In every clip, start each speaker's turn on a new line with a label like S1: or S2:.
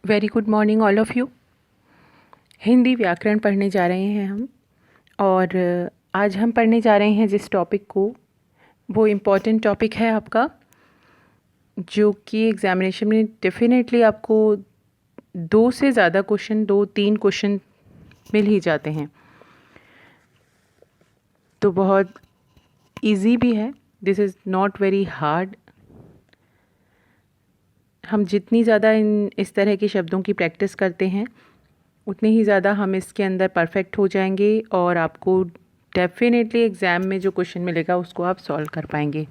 S1: Very good morning all of you. Hindi व्याकरण पढ़ने जा रहे हैं हम। और आज हम पढ़ने जा रहे हैं जिस टॉपिक को, वो इम्पॉर्टेंट टॉपिक है आपका, जो कि एग्ज़ामिनेशन में डेफिनेटली आपको 2 से ज़्यादा क्वेश्चन, 2-3 क्वेश्चन मिल ही जाते हैं। तो बहुत इजी भी है, this is not very hard. हम जितनी ज़्यादा इस तरह के शब्दों की प्रैक्टिस करते हैं उतने ही ज़्यादा हम इसके अंदर परफेक्ट हो जाएंगे और आपको डेफिनेटली एग्ज़ाम में जो क्वेश्चन मिलेगा उसको आप सॉल्व कर पाएंगे।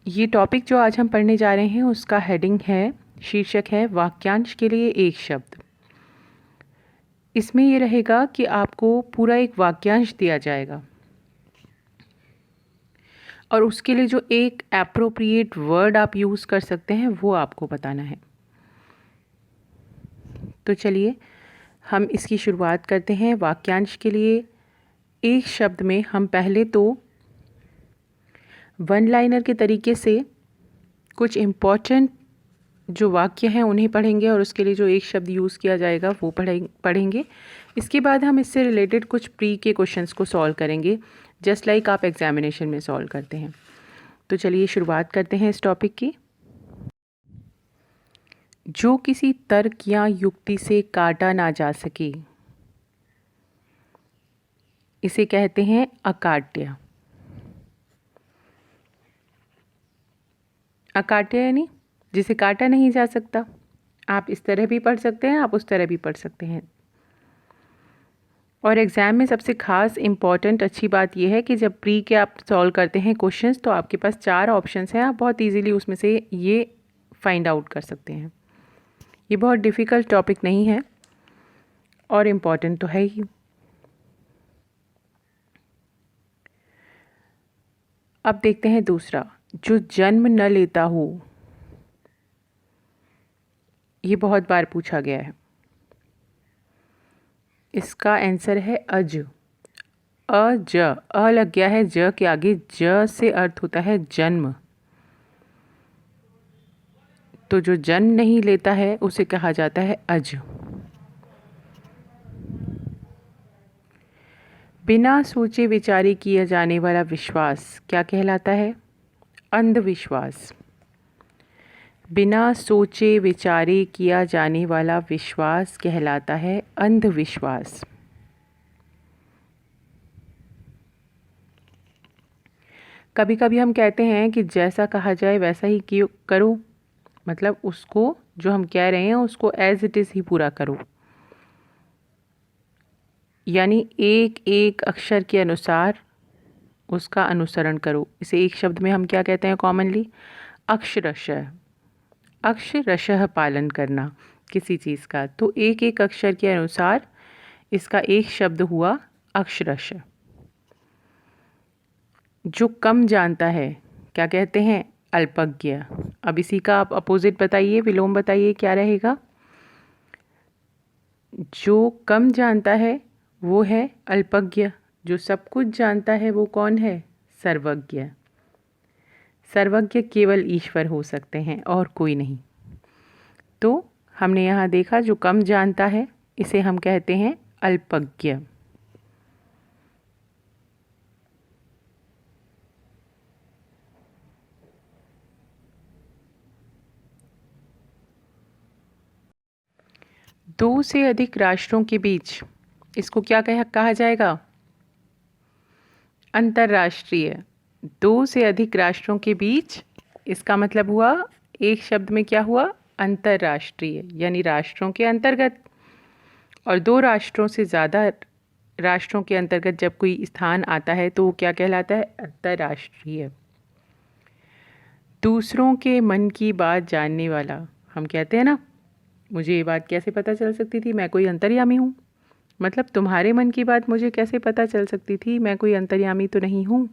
S1: ये टॉपिक जो आज हम पढ़ने जा रहे हैं उसका हेडिंग है, शीर्षक है वाक्यांश के लिए एक शब्द। इसमें ये रहेगा कि आपको पूरा एक वाक्यांश दिया जाएगा और उसके लिए जो एक एप्रोप्रिएट वर्ड आप यूज़ कर सकते हैं वो आपको बताना है। तो चलिए हम इसकी शुरुआत करते हैं। वाक्यांश के लिए एक शब्द में हम पहले तो वन लाइनर के तरीके से कुछ इम्पॉर्टेंट जो वाक्य हैं उन्हें पढ़ेंगे और उसके लिए जो एक शब्द यूज़ किया जाएगा वो पढ़ेंगे। इसके बाद हम इससे रिलेटेड कुछ प्री के क्वेश्चंस को सॉल्व करेंगे, जस्ट लाइक आप एग्जामिनेशन में सॉल्व करते हैं। तो चलिए शुरुआत करते हैं इस टॉपिक की। जो किसी तर्क या युक्ति से काटा ना जा सके, इसे कहते हैं अकाट्य। अकाट्य यानी जिसे काटा नहीं जा सकता। आप इस तरह भी पढ़ सकते हैं, आप उस तरह भी पढ़ सकते हैं। और एग्ज़ाम में सबसे ख़ास इम्पॉर्टेंट अच्छी बात यह है कि जब प्री के आप सॉल्व करते हैं क्वेश्चंस तो आपके पास 4 ऑप्शंस हैं, आप बहुत इजीली उसमें से ये फाइंड आउट कर सकते हैं। ये बहुत डिफ़िकल्ट टॉपिक नहीं है और इम्पॉर्टेंट तो है ही। अब देखते हैं दूसरा, जो जन्म न लेता हो। ये बहुत बार पूछा गया है। इसका आंसर है अज। अज, अ लग गया है ज के आगे, ज से अर्थ होता है जन्म। तो जो जन्म नहीं लेता है उसे कहा जाता है अज। बिना सोचे विचारे किया जाने वाला विश्वास क्या कहलाता है? अंधविश्वास। बिना सोचे विचारे किया जाने वाला विश्वास कहलाता है अंधविश्वास। कभी कभी हम कहते हैं कि जैसा कहा जाए वैसा ही क्यों करो, मतलब उसको जो हम कह रहे हैं उसको एज इट इज़ ही पूरा करो, यानी एक एक अक्षर के अनुसार उसका अनुसरण करो। इसे एक शब्द में हम क्या कहते हैं कॉमनली? अक्षरशः। अक्षरशः पालन करना किसी चीज़ का। तो एक एक अक्षर के अनुसार इसका एक शब्द हुआ अक्षरशः। जो कम जानता है क्या कहते हैं? अल्पज्ञ। अब इसी का आप अपोजिट बताइए, विलोम बताइए, क्या रहेगा? जो कम जानता है वो है अल्पज्ञ। जो सब कुछ जानता है वो कौन है? सर्वज्ञ। सर्वज्ञ केवल ईश्वर हो सकते हैं और कोई नहीं। तो हमने यहाँ देखा जो कम जानता है इसे हम कहते हैं अल्पज्ञ। दो से अधिक राष्ट्रों के बीच, इसको क्या कहा जाएगा? अंतर्राष्ट्रीय। 2 से अधिक राष्ट्रों के बीच, इसका मतलब हुआ एक शब्द में क्या हुआ? अंतर्राष्ट्रीय, यानी राष्ट्रों के अंतर्गत। और 2 राष्ट्रों से ज़्यादा राष्ट्रों के अंतर्गत जब कोई स्थान आता है तो वो क्या कहलाता है? अंतर्राष्ट्रीय। दूसरों के मन की बात जानने वाला, हम कहते हैं ना, मुझे ये बात कैसे पता चल सकती थी? मैं कोई अंतर्यामी हूँ। मतलब तुम्हारे मन की बात मुझे कैसे पता चल सकती थी? मैं कोई अंतर्यामी तो नहीं हूँ।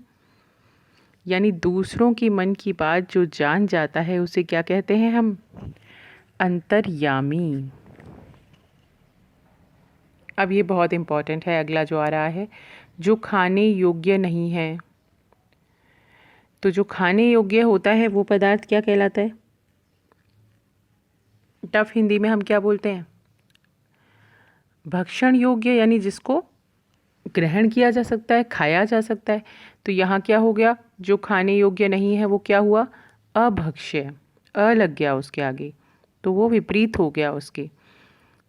S1: यानी दूसरों की मन की बात जो जान जाता है उसे क्या कहते हैं हम? अंतर्यामी। अब ये बहुत इम्पॉर्टेंट है, अगला जो आ रहा है, जो खाने योग्य नहीं है। तो जो खाने योग्य होता है वो पदार्थ क्या कहलाता है? टफ हिंदी में हम क्या बोलते हैं? भक्षण योग्य, यानी जिसको ग्रहण किया जा सकता है, खाया जा सकता है। तो यहाँ क्या हो गया? जो खाने योग्य नहीं है वो क्या हुआ? अभक्ष्य। अ लग गया उसके आगे, तो वो विपरीत हो गया उसके।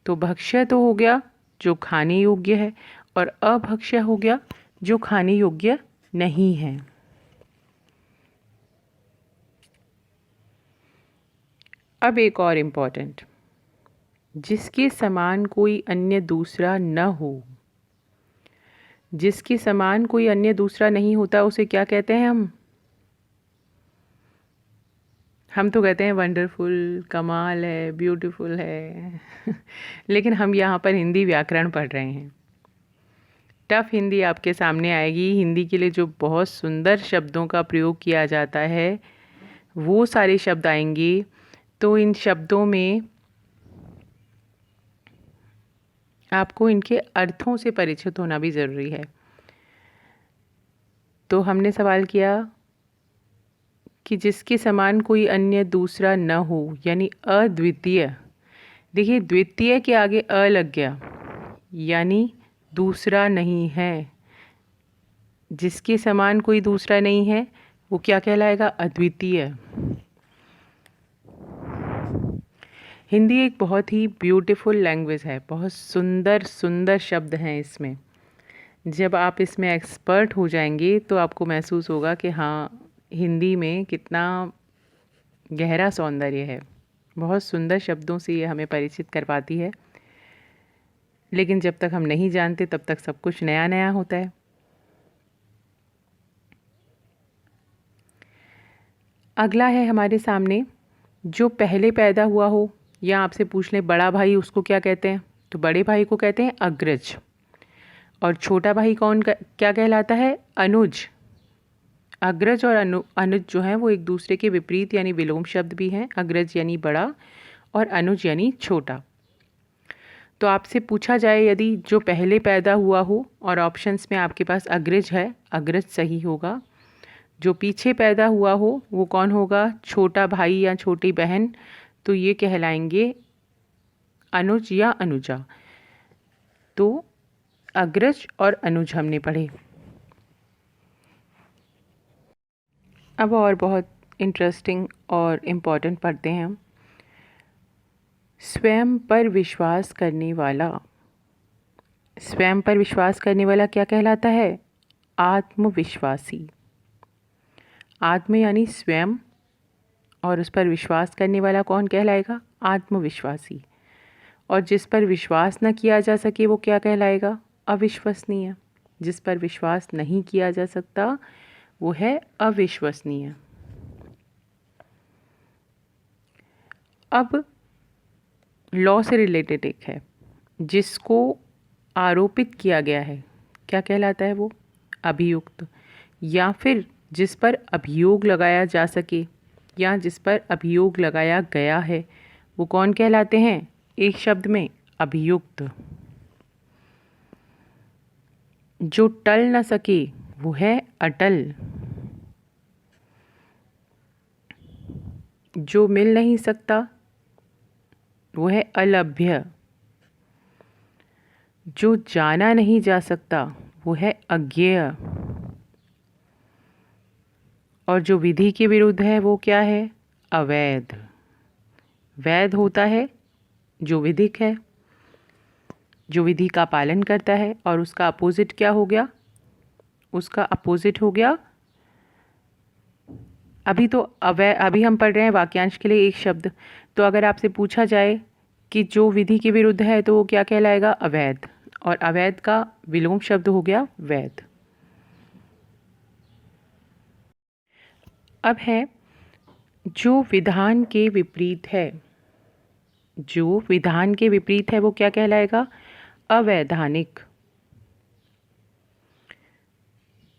S1: तो भक्ष्य तो हो गया जो खाने योग्य है, और अभक्ष्य हो गया जो खाने योग्य नहीं है। अब एक और इम्पोर्टेंट, जिसके समान कोई अन्य दूसरा न हो। जिसके समान कोई अन्य दूसरा नहीं होता उसे क्या कहते हैं हम तो कहते हैं वंडरफुल, कमाल है, ब्यूटीफुल है लेकिन हम यहाँ पर हिंदी व्याकरण पढ़ रहे हैं। टफ हिंदी आपके सामने आएगी। हिंदी के लिए जो बहुत सुंदर शब्दों का प्रयोग किया जाता है वो सारे शब्द आएंगे। तो इन शब्दों में आपको इनके अर्थों से परिचित होना भी ज़रूरी है। तो हमने सवाल किया कि जिसके समान कोई अन्य दूसरा न हो, यानी अद्वितीय। देखिए, द्वितीय के आगे अ लग गया, यानी दूसरा नहीं है। जिसके समान कोई दूसरा नहीं है वो क्या कहलाएगा? अद्वितीय। हिंदी एक बहुत ही ब्यूटीफुल लैंग्वेज है, बहुत सुंदर सुंदर शब्द हैं इसमें। जब आप इसमें एक्सपर्ट हो जाएंगे तो आपको महसूस होगा कि हाँ, हिंदी में कितना गहरा सौंदर्य है। बहुत सुंदर शब्दों से ये हमें परिचित करवाती है, लेकिन जब तक हम नहीं जानते तब तक सब कुछ नया नया होता है। अगला है हमारे सामने, जो पहले पैदा हुआ हो, या आपसे पूछ लें बड़ा भाई उसको क्या कहते हैं, तो बड़े भाई को कहते हैं अग्रज। और छोटा भाई क्या कहलाता है? अनुज। अग्रज और अनुज जो हैं वो एक दूसरे के विपरीत यानी विलोम शब्द भी हैं। अग्रज यानी बड़ा और अनुज यानी छोटा। तो आपसे पूछा जाए यदि जो पहले पैदा हुआ हो, और ऑप्शंस में आपके पास अग्रज है, अग्रज सही होगा। जो पीछे पैदा हुआ हो वो कौन होगा? छोटा भाई या छोटी बहन, तो ये कहलाएंगे अनुज या अनुजा। तो अग्रज और अनुज हमने पढ़े। अब और बहुत इंटरेस्टिंग और इम्पॉर्टेंट पढ़ते हैं हम। स्वयं पर विश्वास करने वाला। स्वयं पर विश्वास करने वाला क्या कहलाता है? आत्मविश्वासी। आत्म यानी स्वयं, और उस पर विश्वास करने वाला कौन कहलाएगा? आत्मविश्वासी। और जिस पर विश्वास न किया जा सके वो क्या कहलाएगा? अविश्वसनीय। जिस पर विश्वास नहीं किया जा सकता वो है अविश्वसनीय। अब लॉ से रिलेटेड एक है, जिसको आरोपित किया गया है, क्या कहलाता है वो? अभियुक्त। या फिर जिस पर अभियोग लगाया जा सके, या जिस पर अभियोग लगाया गया है, वो कौन कहलाते हैं? एक शब्द में अभियुक्त। जो टल न सके वो है अटल। जो मिल नहीं सकता वो है अलभ्य। जो जाना नहीं जा सकता वो है अज्ञेय। और जो विधि के विरुद्ध है वो क्या है? अवैध। वैध होता है जो विधिक है, जो विधि का पालन करता है, और उसका अपोजिट क्या हो गया? उसका अपोजिट हो गया अभी हम पढ़ रहे हैं वाक्यांश के लिए एक शब्द। तो अगर आपसे पूछा जाए कि जो विधि के विरुद्ध है तो वो क्या कहलाएगा? अवैध। और अवैध का विलोम शब्द हो गया वैध। अब है जो विधान के विपरीत है। जो विधान के विपरीत है वो क्या कहलाएगा? अवैधानिक।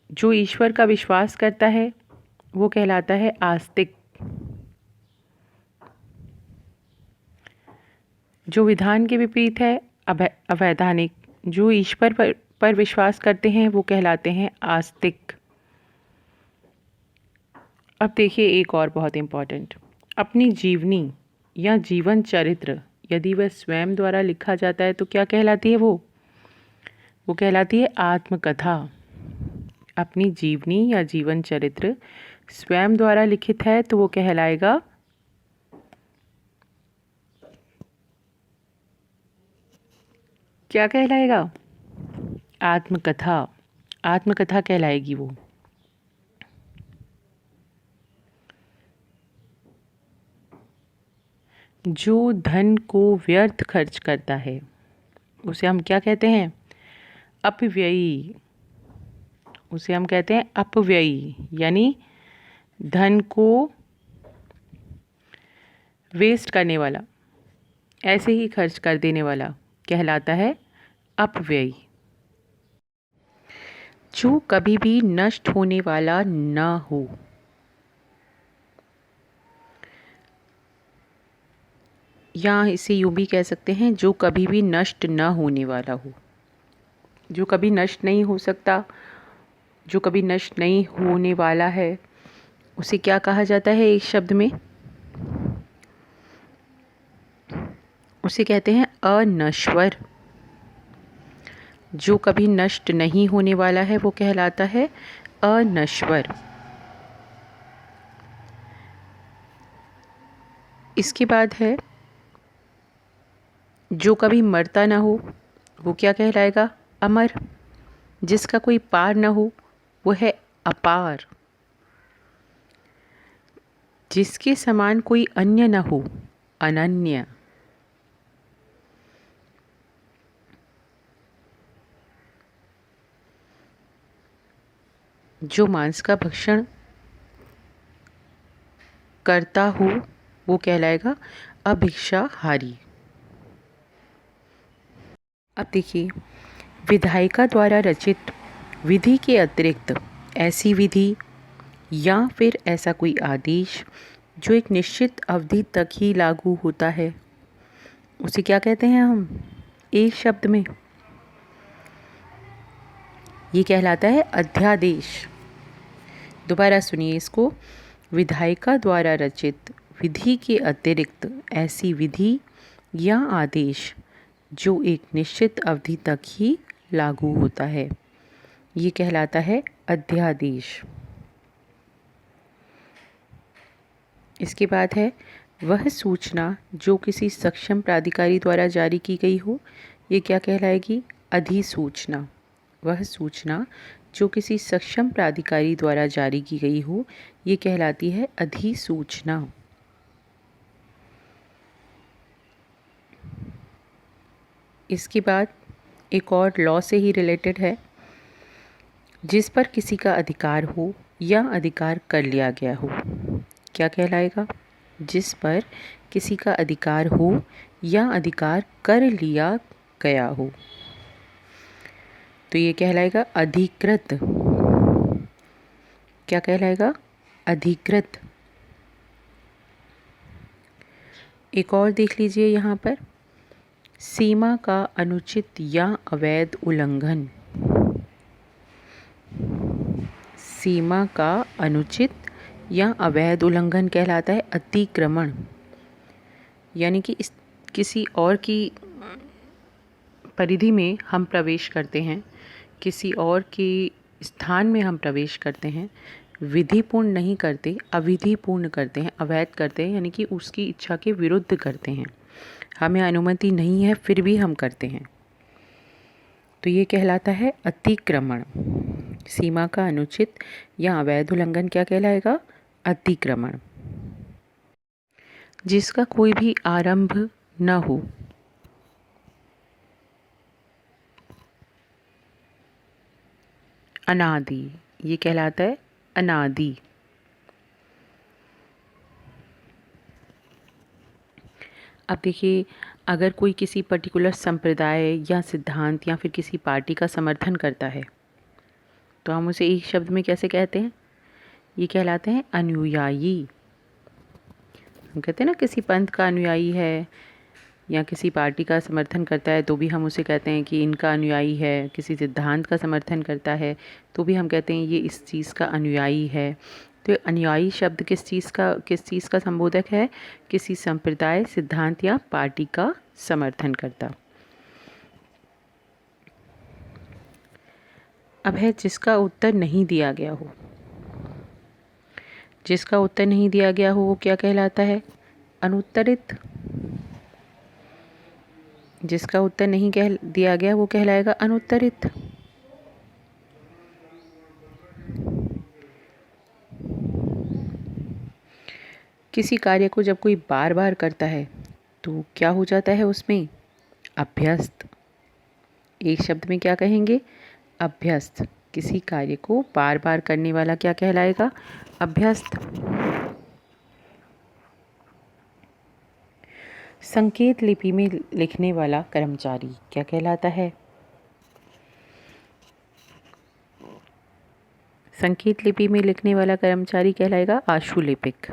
S1: जो ईश्वर का विश्वास करता है वो कहलाता है आस्तिक। जो विधान के विपरीत है अवैधानिक। जो ईश्वर पर विश्वास करते हैं वो कहलाते हैं आस्तिक। अब देखिए एक और बहुत इम्पॉर्टेंट, अपनी जीवनी या जीवन चरित्र यदि वह स्वयं द्वारा लिखा जाता है तो क्या कहलाती है वो कहलाती है आत्मकथा। अपनी जीवनी या जीवन चरित्र स्वयं द्वारा लिखित है तो वो कहलाएगा क्या कहलाएगा? आत्मकथा। आत्मकथा कहलाएगी वो। जो धन को व्यर्थ खर्च करता है उसे हम क्या कहते हैं? अपव्ययी। उसे हम कहते हैं अपव्ययी, यानी धन को वेस्ट करने वाला, ऐसे ही खर्च कर देने वाला कहलाता है अपव्ययी। जो कभी भी नष्ट होने वाला न हो, या इसे यूँ भी कह सकते हैं जो कभी भी नष्ट न होने वाला हो, जो कभी नष्ट नहीं हो सकता, जो कभी नष्ट नहीं होने वाला है, उसे क्या कहा जाता है एक शब्द में? उसे कहते हैं अनश्वर। जो कभी नष्ट नहीं होने वाला है वो कहलाता है अनश्वर। इसके बाद है जो कभी मरता ना हो वो क्या कहलाएगा? अमर। जिसका कोई पार ना हो वो है अपार। जिसके समान कोई अन्य न हो, अनन्य। जो मांस का भक्षण करता हो वो कहलाएगा अभिक्षाहारी। अब देखिए, विधायिका द्वारा रचित विधि के अतिरिक्त ऐसी विधि या फिर ऐसा कोई आदेश जो एक निश्चित अवधि तक ही लागू होता है उसे क्या कहते हैं हम एक शब्द में? ये कहलाता है अध्यादेश। दोबारा सुनिए इसको। विधायिका द्वारा रचित विधि के अतिरिक्त ऐसी विधि या आदेश जो एक निश्चित अवधि तक ही लागू होता है, ये कहलाता है अध्यादेश। इसके बाद है वह सूचना जो किसी सक्षम प्राधिकारी द्वारा जारी की गई हो, ये क्या कहलाएगी? अधिसूचना। वह सूचना जो किसी सक्षम प्राधिकारी द्वारा जारी की गई हो, ये कहलाती है अधिसूचना। इसके बाद एक और लॉ से ही रिलेटेड है। जिस पर किसी का अधिकार हो या अधिकार कर लिया गया हो, क्या कहलाएगा? जिस पर किसी का अधिकार हो या अधिकार कर लिया गया हो तो ये कहलाएगा अधिकृत। क्या कहलाएगा? अधिकृत। एक और देख लीजिए यहाँ पर, सीमा का अनुचित या अवैध उल्लंघन। सीमा का अनुचित या अवैध उल्लंघन कहलाता है अतिक्रमण। यानी कि किसी और की परिधि में हम प्रवेश करते हैं, किसी और के स्थान में हम प्रवेश करते हैं, विधिपूर्ण नहीं करते, अविधिपूर्ण करते हैं, अवैध करते हैं, यानी कि उसकी इच्छा के विरुद्ध करते हैं। हमें अनुमति नहीं है फिर भी हम करते हैं, तो ये कहलाता है अतिक्रमण। सीमा का अनुचित या अवैध उल्लंघन क्या कहलाएगा? अतिक्रमण। जिसका कोई भी आरंभ न हो, अनादि, ये कहलाता है अनादि। अब देखिए, अगर कोई किसी पर्टिकुलर संप्रदाय या सिद्धांत या फिर किसी पार्टी का समर्थन करता है तो हम उसे एक शब्द में कैसे कहते हैं? ये कहलाते हैं अनुयायी। हम कहते हैं ना किसी पंथ का अनुयायी है या किसी पार्टी का समर्थन करता है तो भी हम उसे कहते हैं कि इनका अनुयायी है। किसी सिद्धांत का समर्थन करता है तो भी हम कहते हैं ये इस चीज़ का अनुयायी है। तो अनुयायी शब्द किस चीज़ का संबोधक है? किसी संप्रदाय, सिद्धांत या पार्टी का समर्थन करता। अब है जिसका उत्तर नहीं दिया गया हो। जिसका उत्तर नहीं दिया गया हो वो क्या कहलाता है? अनुत्तरित। जिसका उत्तर नहीं दिया गया वो कहलाएगा अनुत्तरित। किसी कार्य को जब कोई बार बार करता है तो क्या हो जाता है उसमें? अभ्यस्त। एक शब्द में क्या कहेंगे? अभ्यस्त। किसी कार्य को बार बार करने वाला क्या कहलाएगा? अभ्यस्त। संकेत लिपि में लिखने वाला कर्मचारी क्या कहलाता है? संकेत लिपि में लिखने वाला कर्मचारी कहलाएगा आशुलिपिक।